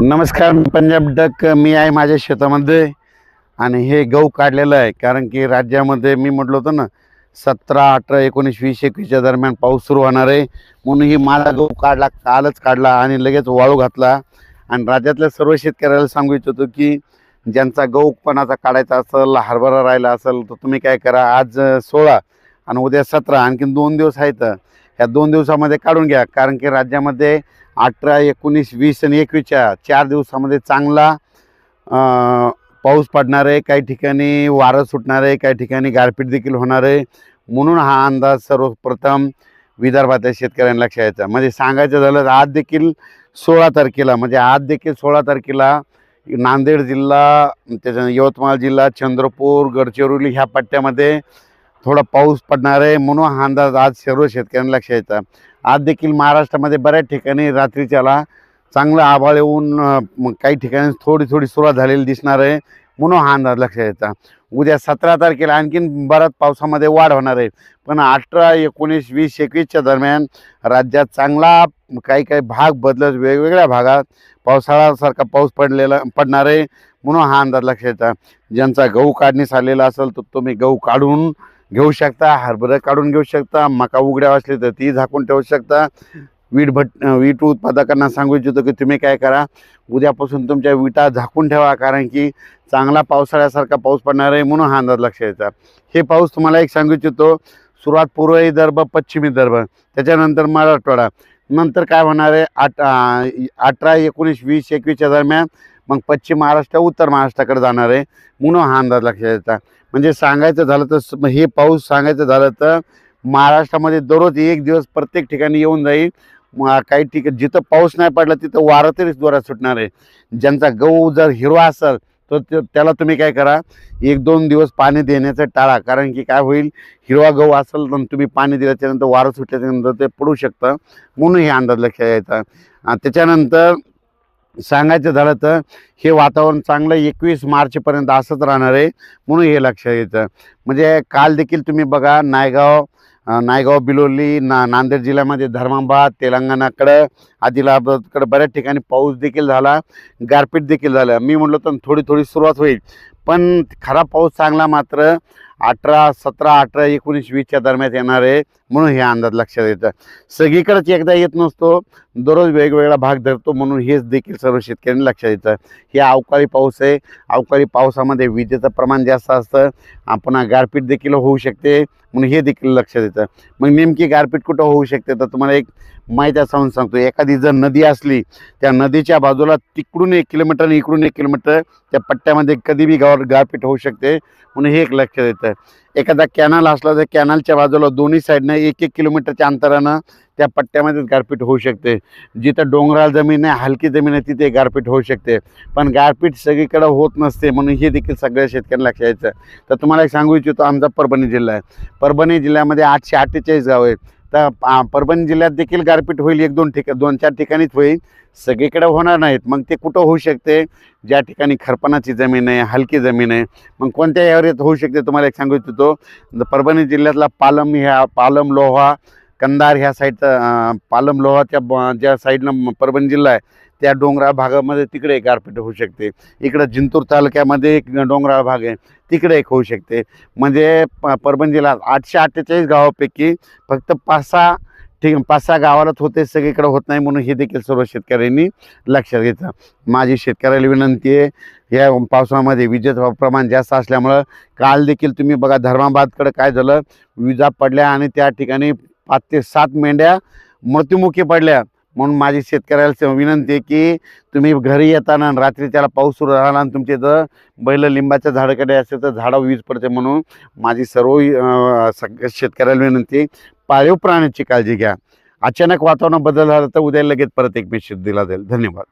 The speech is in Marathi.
नमस्कार, मी पंजाब डक. मी आहे माझ्या शेतामध्ये आणि हे गहू काढलेलं आहे. कारण की राज्यामध्ये मी म्हटलं होतं ना, 17, 18, 19, 20, 21च्या दरम्यान पाऊस सुरू होणार आहे. म्हणून ही माझा गहू काढला, कालच काढला आणि लगेच वाळू घातला. आणि राज्यातल्या सर्व शेतकऱ्याला सांगू इच्छितो की ज्यांचा गहू कोणाचा काढायचा असेल, हरभरा राहिला असेल, तर तुम्ही काय करा, आज 16 आणि उद्या 17, आणखीन 2 दिवस आहेत. ह्या 2 दिवसामध्ये काढून घ्या. कारण की राज्यामध्ये 18, 19, 20 आणि 21च्या 4 दिवसामध्ये चांगला पाऊस पडणार आहे. काही ठिकाणी वारं सुटणार आहे, काही ठिकाणी गारपीट देखील होणार आहे. म्हणून हा अंदाज सर्वप्रथम विदर्भातल्या शेतकऱ्यांना लक्षात यायचा. म्हणजे सांगायचं झालं, आज देखील 16 तारखेला, म्हणजे आज देखील 16 तारखेला नांदेड जिल्हा, त्याच्या यवतमाळ जिल्हा, चंद्रपूर, गडचिरोली ह्या पट्ट्यामध्ये थोडा पाऊस पडणार आहे. म्हणून हा अंदाज आज सर्व शेतकऱ्यांना लक्षात यायचा. आज देखील महाराष्ट्रामध्ये बऱ्याच ठिकाणी रात्रीच्याला चांगलं आभाळ येऊन काही ठिकाणी थोडी थोडी सुरुवात झालेली दिसणार आहे. म्हणून हा अंदाज लक्षात यायचा. उद्या 17 तारखेला आणखीन बराच पावसामध्ये वाढ होणार आहे. पण 18, 19, 20, 21च्या दरम्यान राज्यात चांगला काही काही भाग बदलत वेगवेगळ्या भागात पावसाळ्यासारखा पाऊस पडणार आहे. म्हणून हा अंदाज लक्षात यायचा. ज्यांचा गहू काढणीस आलेला असेल तर तुम्ही गहू काढून घेऊ शकता, हरभरा काढून घेऊ शकता, मका उघड्या असली तर ती झाकून ठेवू शकता. वीट उत्पादकांना सांगू इच्छितो की तुम्ही काय करा, उद्यापासून तुमच्या विटा झाकून ठेवा. कारण की चांगला पावसाळ्यासारखा पाऊस पडणार आहे. म्हणून हा अंदाज लक्षात यायचा. हे पाऊस तुम्हाला एक सांगू इच्छितो, सुरुवात पूर्व विदर्भ, पश्चिम विदर्भ, त्याच्यानंतर मराठवाडा, नंतर काय होणार आहे 18, 19, 20, 21च्या दरम्यान मग पश्चिम महाराष्ट्र, उत्तर महाराष्ट्राकडे जाणार आहे. म्हणून हा अंदाज लक्षात यायचा. म्हणजे सांगायचं झालं तर हे पाऊस सांगायचं झालं तर महाराष्ट्रामध्ये दररोज एक दिवस प्रत्येक ठिकाणी येऊन जाईल. काही ठिकाणी जिथं पाऊस नाही पडला तिथं वारं तरी जोरात सुटणार आहे. ज्यांचा गहू जर हिरवा असेल तर त्याला तुम्ही काय करा, 1-2 दिवस पाणी देण्याचं टाळा. कारण की काय होईल, हिरवा गहू असेल तर तुम्ही पाणी दिल्याच्यानंतर वारं सुटल्याच्यानंतर ते पडू शकतं. म्हणून हे अंदाज लक्षात यायचा. त्याच्यानंतर सांगायचं झालं तर हे वातावरण चांगलं 21 मार्चपर्यंत असंच राहणार आहे. म्हणून हे लक्षात यायचं. म्हणजे काल देखील तुम्ही बघा, नायगाव, बिलोली, नांदेड जिल्ह्यामध्ये, धर्माबाद, तेलंगणाकडं, आदिलाबादकडं बऱ्याच ठिकाणी पाऊस देखील झाला, गारपीट देखील झालं. मी म्हटलं तर थोडी थोडी सुरुवात होईल, पण खरा पाऊस चांगला मात्र 17, 18, 19, 20च्या दरम्यान येणार आहे. म्हणून हे अंदाज लक्षात येतं. सगळीकडेच एकदा येत नसतो, दररोज वेगवेगळा भाग धरतो. म्हणून हेच देखील सर्व शेतकऱ्यांनी लक्षात येतं. हे अवकाळी पाऊस आहे. अवकाळी पावसामध्ये विजेचं प्रमाण जास्त असतं, पुन्हा गारपीट देखील होऊ शकते. म्हणून हे देखील लक्षात येतं. मग नेमकी गारपीट कुठं होऊ शकते तर तुम्हाला एक माहिती असं सांगतो. एखादी जर नदी असली, त्या नदीच्या बाजूला तिकडून 1 किलोमीटर आणि इकडून 1 किलोमीटर त्या पट्ट्यामध्ये कधी बी गारपीट होऊ शकते. म्हणून हे एक लक्षात येतं. एखादा कॅनल असला तर कॅनलच्या बाजूला दोन्ही साईडनं 1-1 किलोमीटरच्या अंतरानं त्या पट्ट्यामध्ये गारपीट होऊ शकते. जिथं डोंगराळ जमीन आहे, हलकी जमीन आहे, तिथे गारपीट होऊ शकते. पण गारपीट सगळीकडे होत नसते. म्हणून हे देखील सगळ्या शेतकऱ्यांना लक्षात यायचं. तर तुम्हाला एक सांगू इच्छितो, आमचा परभणी जिल्हा आहे. परभणी जिल्ह्यामध्ये 848 गाव आहेत. तर परभणी जिल्ह्यात देखील गारपीट होईल. 2-4 ठिकाणीच होईल, सगळीकडे होणार नाहीत. मग ते कुठं होऊ शकते, ज्या ठिकाणी खरपणाची जमीन आहे, हलकी जमीन आहे. मग कोणत्या एरियात होऊ शकते तुम्हाला एक सांगू इच्छितो. परभणी जिल्ह्यातला पालम, लोहा, कंधार ह्या साईडचं, पालम लोहाच्या ज्या साईडनं परभणी जिल्हा आहे त्या डोंगराळ भागामध्ये तिकडे एक गारपीट होऊ शकते. इकडं जिंतूर तालुक्यामध्ये एक डोंगराळ भाग आहे, तिकडे एक होऊ शकते. म्हणजे परभणी जिल्ह्यात 848 गावापैकी फक्त 5-6 गावालाच होते, सगळीकडे होत नाही. म्हणून हे देखील सर्व शेतकऱ्यांनी लक्षात घ्यायचं. माझी शेतकऱ्याला विनंती आहे, या पावसामध्ये विजेचं प्रमाण जास्त असल्यामुळं काल देखील तुम्ही बघा, धर्माबादकडे काय झालं, विजा पडल्या आणि त्या ठिकाणी 5 ते 7 मेंढ्या मृत्युमुखी पडल्या. म्हणून माझी शेतकऱ्याला विनंती आहे की तुम्ही घरी येताना रात्री त्याला पाऊस सुरू झाला आणि तुमच्या इथं बैल लिंबाच्या झाडाकडे असेल तर झाडावर वीज पडते. म्हणून माझी सर्व सगळ्या शेतकऱ्याला विनंती आहे, पाळीव प्राण्याची काळजी घ्या. अचानक वातावरण बदल झाला तर उद्या लगेच परत एक मेसेज दिला जाईल. धन्यवाद.